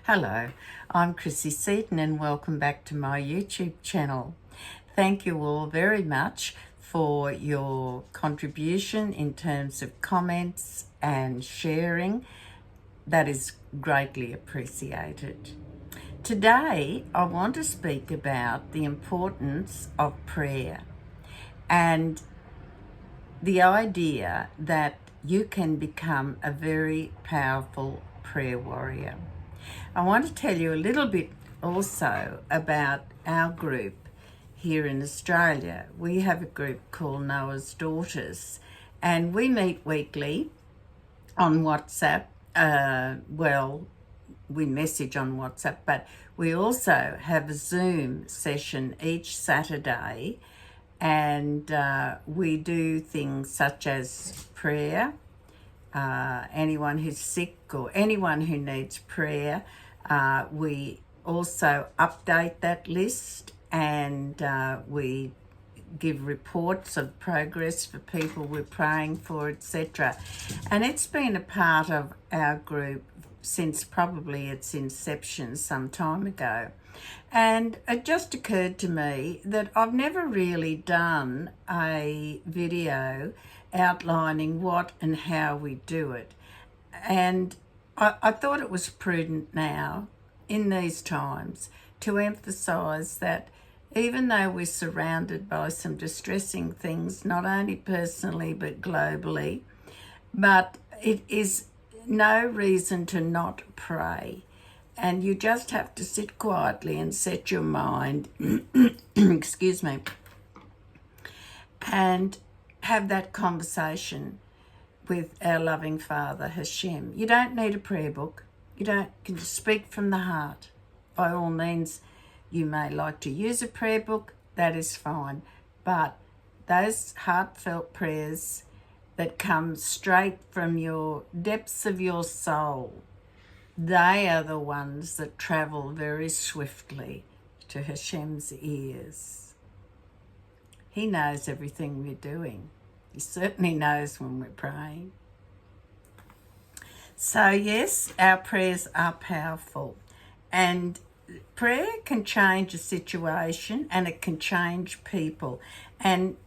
Hello, I'm Chrissy Seaton and welcome back to my YouTube channel. Thank you all very much for your contribution in terms of comments and sharing. That is greatly appreciated. Today, I want to speak about the importance of prayer and the idea that you can become a very powerful prayer warrior. I want to tell you a little bit also about our group here in Australia. We have a group called Noah's Daughters, and we meet weekly on WhatsApp. We message on WhatsApp, but we also have a Zoom session each Saturday, and we do things such as prayer. Anyone who's sick or anyone who needs prayer, we also update that list, and we give reports of progress for people we're praying for, etc. And it's been a part of our group since probably its inception some time ago. And it just occurred to me that I've never really done a video outlining what and how we do it. And I thought it was prudent now, in these times, to emphasise that even though we're surrounded by some distressing things, not only personally but globally, but it is no reason to not pray. And you just have to sit quietly and set your mind, excuse me, and have that conversation with our loving Father, Hashem. You don't need a prayer book. You can just speak from the heart. By all means, you may like to use a prayer book, that is fine. But those heartfelt prayers that come straight from your depths of your soul, they are the ones that travel very swiftly to Hashem's ears. He knows everything we're doing. He certainly knows when we're praying. So yes, our prayers are powerful, and prayer can change a situation and it can change people. And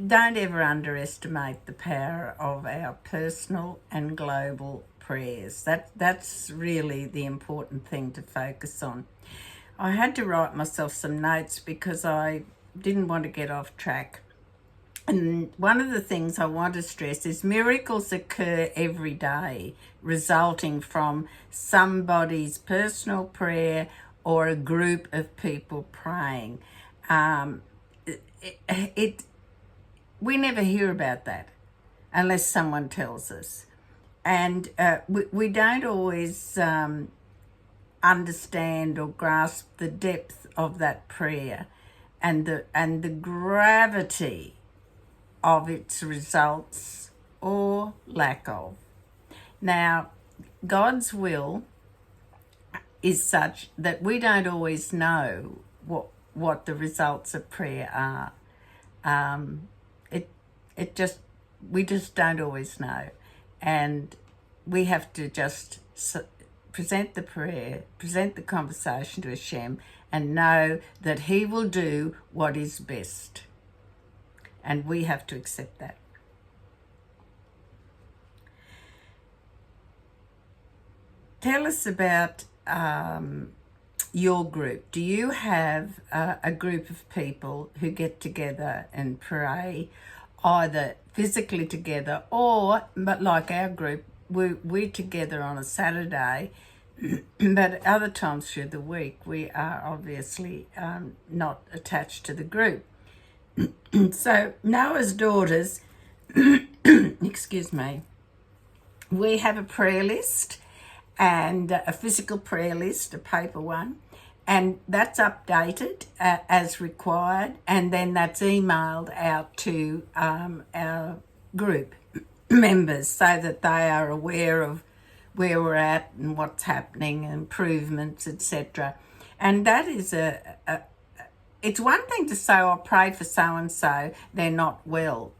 don't ever underestimate the power of our personal and global prayers. That's really the important thing to focus on. I had to write myself some notes because I didn't want to get off track. And one of the things I want to stress is miracles occur every day, resulting from somebody's personal prayer or a group of people praying. We never hear about that unless someone tells us. And we don't always understand or grasp the depth of that prayer and the gravity of its results or lack of. Now, God's will is such that we don't always know what the results of prayer are. We just don't always know, and we have to just present the prayer, present the conversation to Hashem, and know that He will do what is best. And we have to accept that. Tell us about your group. Do you have a group of people who get together and pray, either physically together but like our group, we're together on a Saturday, but other times through the week we are obviously not attached to the group. So Noah's Daughters, excuse me, we have a prayer list and a physical prayer list, a paper one, and that's updated as required, and then that's emailed out to our group members so that they are aware of where we're at and what's happening, improvements, etc. And that is it's one thing to say, I prayed for so-and-so, they're not well.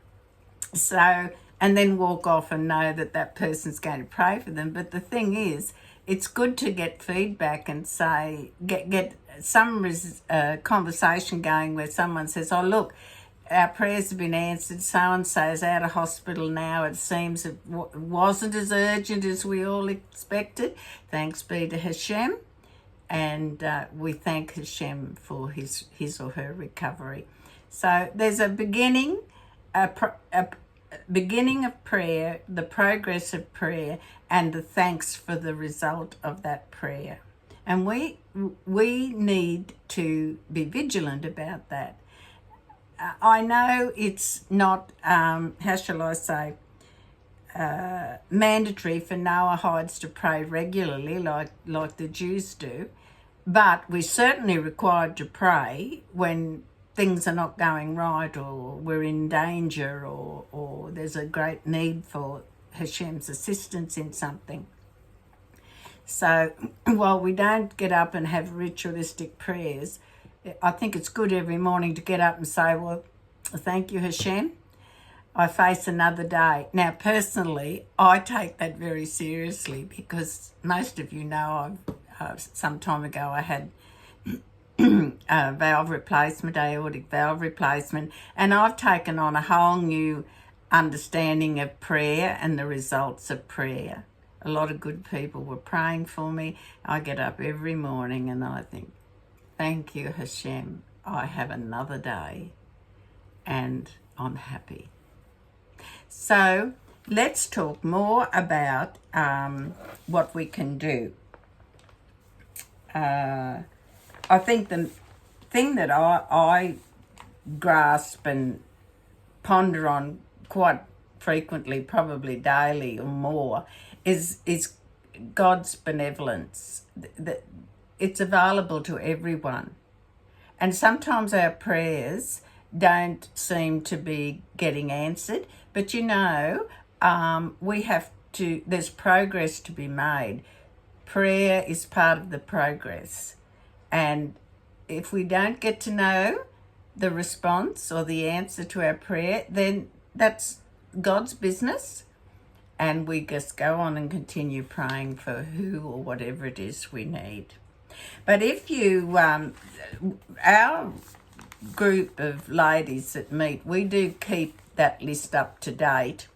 So, and then walk off and know that that person's going to pray for them. But the thing is, it's good to get feedback and say, get some conversation going where someone says, oh, look, our prayers have been answered, so-and-so is out of hospital now, it seems it wasn't as urgent as we all expected. Thanks be to Hashem. And we thank Hashem for his or her recovery. So there's a beginning, a beginning of prayer, the progress of prayer, and the thanks for the result of that prayer. And we need to be vigilant about that. I know it's not, how shall I say, mandatory for Noahides to pray regularly like the Jews do, but we're certainly required to pray when things are not going right, or we're in danger, or there's a great need for Hashem's assistance in something. So while we don't get up and have ritualistic prayers, I think it's good every morning to get up and say, well, thank you, Hashem. I face another day. Now, personally, I take that very seriously because most of you know some time ago I had a valve replacement, aortic valve replacement, and I've taken on a whole new understanding of prayer and the results of prayer. A lot of good people were praying for me. I get up every morning and I think, thank you, Hashem. I have another day and I'm happy. So let's talk more about what we can do. I think the thing that I grasp and ponder on quite frequently, probably daily or more, is God's benevolence. It's available to everyone. And sometimes our prayers don't seem to be getting answered, but we have to, there's progress to be made. Prayer is part of the progress. And if we don't get to know the response or the answer to our prayer, then that's God's business. And we just go on and continue praying for who or whatever it is we need. But if you, our group of ladies that meet, we do keep that list up to date.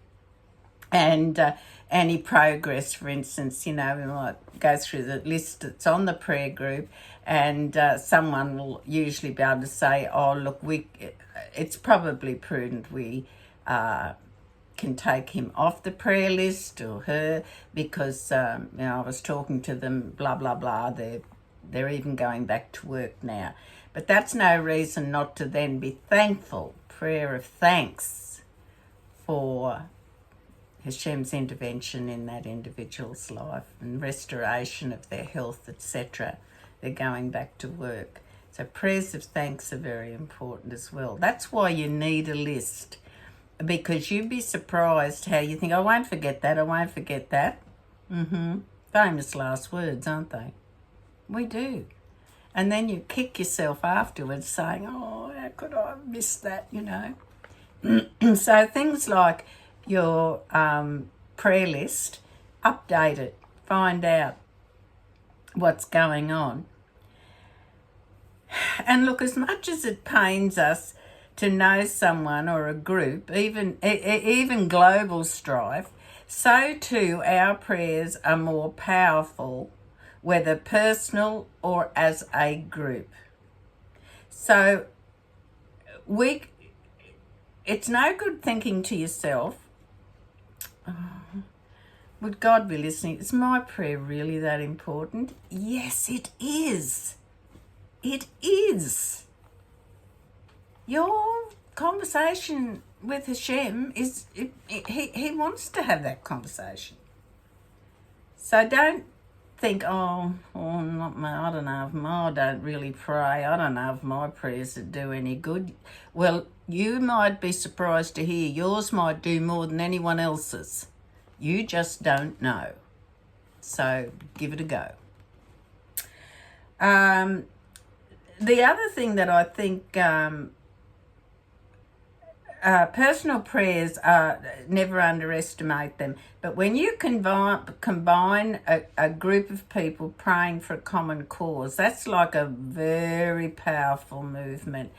And any progress, for instance, we might go through the list that's on the prayer group, and someone will usually be able to say, oh, look, it's probably prudent we can take him off the prayer list, or her, because I was talking to them, blah, blah, blah, they're even going back to work now. But that's no reason not to then be thankful, prayer of thanks for Hashem's intervention in that individual's life and restoration of their health, etc. They're going back to work. So prayers of thanks are very important as well. That's why you need a list, because you'd be surprised how you think, I won't forget that, I won't forget that. Famous last words, aren't they? We do. And then you kick yourself afterwards saying, oh, how could I have missed that, So things like your prayer list, update it, find out what's going on. And look, as much as it pains us to know someone or a group, even global strife, so too our prayers are more powerful, whether personal or as a group. So it's no good thinking to yourself, would God be listening? Is my prayer really that important? Yes, it is. It is. Your conversation with Hashem he wants to have that conversation. So don't think, I don't know if I don't really pray. I don't know if my prayers would do any good. Well, you might be surprised to hear yours might do more than anyone else's. You just don't know. So give it a go. The other thing that I think personal prayers are, never underestimate them. But when you combine a group of people praying for a common cause, that's like a very powerful movement.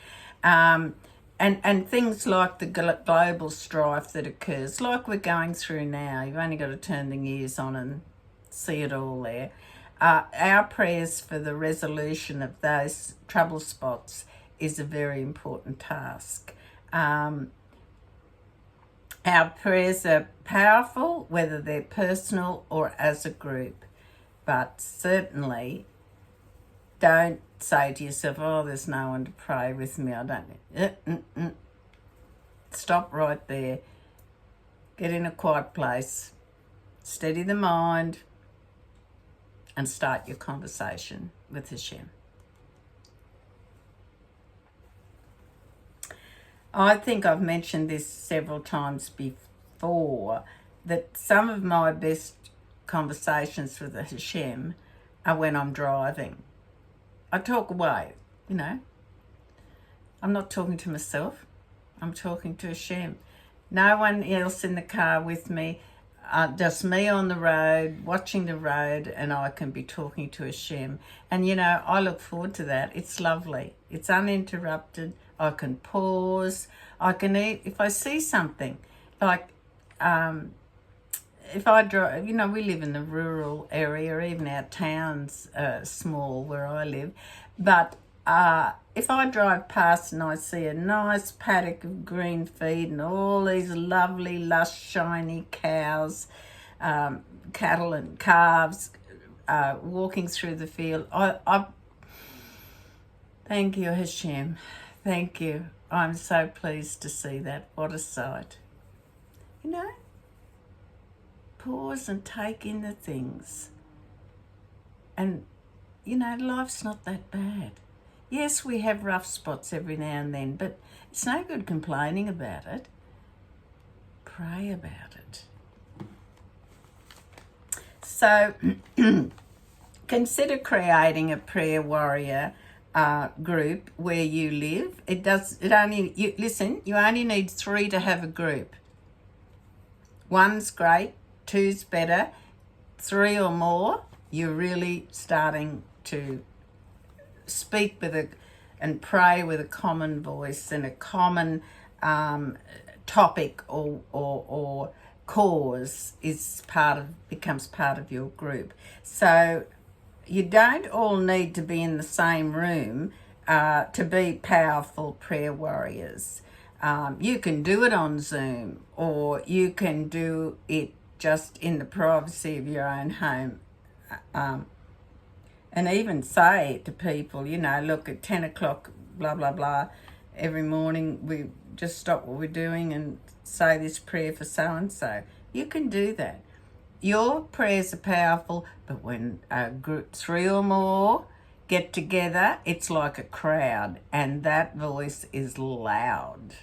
And things like the global strife that occurs, like we're going through now, you've only got to turn the news on and see it all there. Our prayers for the resolution of those trouble spots is a very important task. Our prayers are powerful, whether they're personal or as a group, but certainly don't say to yourself, oh, there's no one to pray with me, I don't. Stop right there. Get in a quiet place, steady the mind, and start your conversation with Hashem. I think I've mentioned this several times before, that some of my best conversations with Hashem are when I'm driving. I talk away, I'm not talking to myself. I'm talking to Hashem. No one else in the car with me, just me on the road, watching the road, and I can be talking to Hashem. And, I look forward to that. It's lovely. It's uninterrupted. I can pause. I can eat. If I see something, like if I drive, we live in the rural area, even our town's small where I live. But if I drive past and I see a nice paddock of green feed and all these lovely, lush, shiny cows, cattle and calves walking through the field, I thank you, Hashem. Thank you. I'm so pleased to see that. What a sight. Pause and take in the things. And, life's not that bad. Yes, we have rough spots every now and then, but it's no good complaining about it. Pray about it. So, consider creating a prayer warrior group where you live. You only need 3 to have a group. 1's great, 2's better, 3 or more, you're really starting to speak and pray with a common voice and a common topic or cause becomes part of your group. So you don't all need to be in the same room to be powerful prayer warriors. You can do it on Zoom, or you can do it just in the privacy of your own home. And even say to people, look, at 10 o'clock, blah, blah, blah, every morning we just stop what we're doing and say this prayer for so-and-so. You can do that. Your prayers are powerful, but when a group, 3 or more, get together, it's like a crowd, and that voice is loud.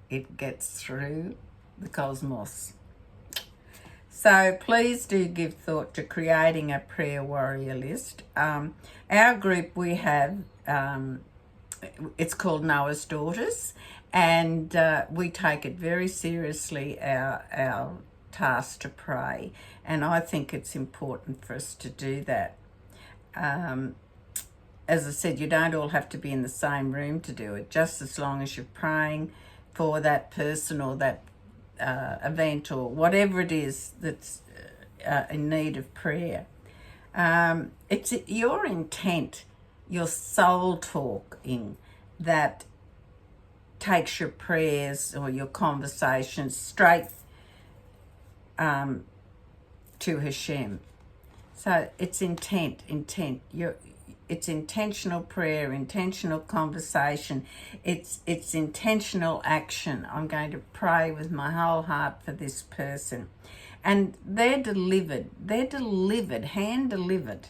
It gets through the cosmos. So please do give thought to creating a prayer warrior list. Our group, we have, it's called Noah's Daughters, and we take it very seriously, our task to pray, and I think it's important for us to do that. As I said, you don't all have to be in the same room to do it, just as long as you're praying for that person or that event or whatever it is that's in need of prayer. It's your intent, your soul talking, that takes your prayers or your conversations straight to Hashem. So it's intent. It's intentional prayer, intentional conversation. It's intentional action. I'm going to pray with my whole heart for this person. And they're delivered, hand delivered.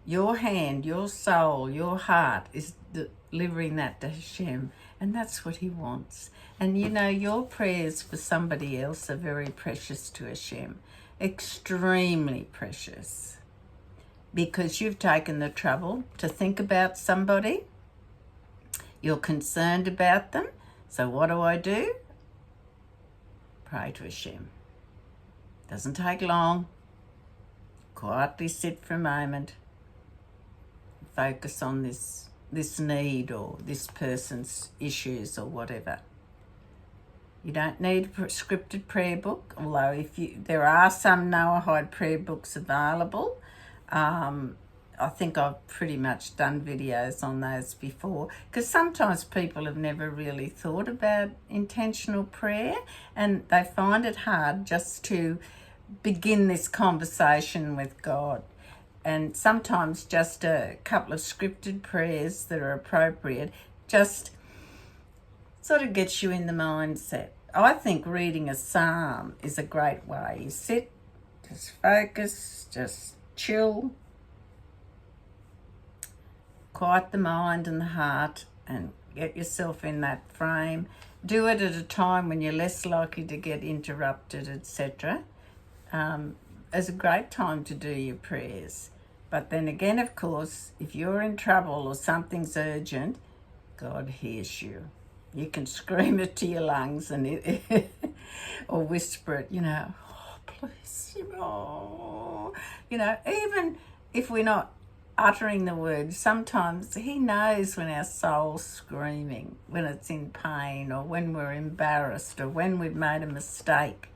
Your hand, your soul, your heart is delivering that to Hashem. And that's what he wants. And your prayers for somebody else are very precious to Hashem. Extremely precious. Because you've taken the trouble to think about somebody. You're concerned about them. So what do? Pray to Hashem. Doesn't take long. Quietly sit for a moment. Focus on this need or this person's issues or whatever. You don't need a scripted prayer book, although there are some Noahide prayer books available. I think I've pretty much done videos on those before, because sometimes people have never really thought about intentional prayer and they find it hard just to begin this conversation with God. And sometimes just a couple of scripted prayers that are appropriate just sort of gets you in the mindset. I think reading a psalm is a great way. You sit, just focus, just chill, quiet the mind and the heart and get yourself in that frame. Do it at a time when you're less likely to get interrupted, etc. It's a great time to do your prayers. But then again, of course, if you're in trouble or something's urgent, God hears you. You can scream it to your lungs and or whisper it, oh, please, even if we're not uttering the words, sometimes he knows when our soul's screaming, when it's in pain or when we're embarrassed or when we've made a mistake.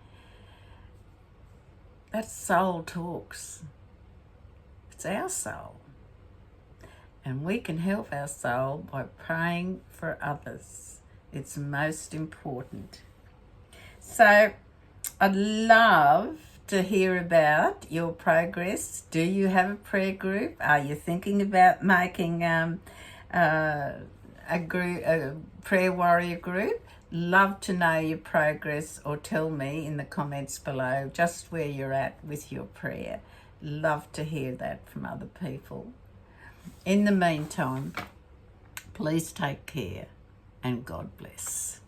That soul talks. It's our soul. And we can help our soul by praying for others. It's most important. So I'd love to hear about your progress. Do you have a prayer group? Are you thinking about making a prayer warrior group? Love to know your progress, or tell me in the comments below just where you're at with your prayer. Love to hear that from other people. In the meantime, please take care and God bless.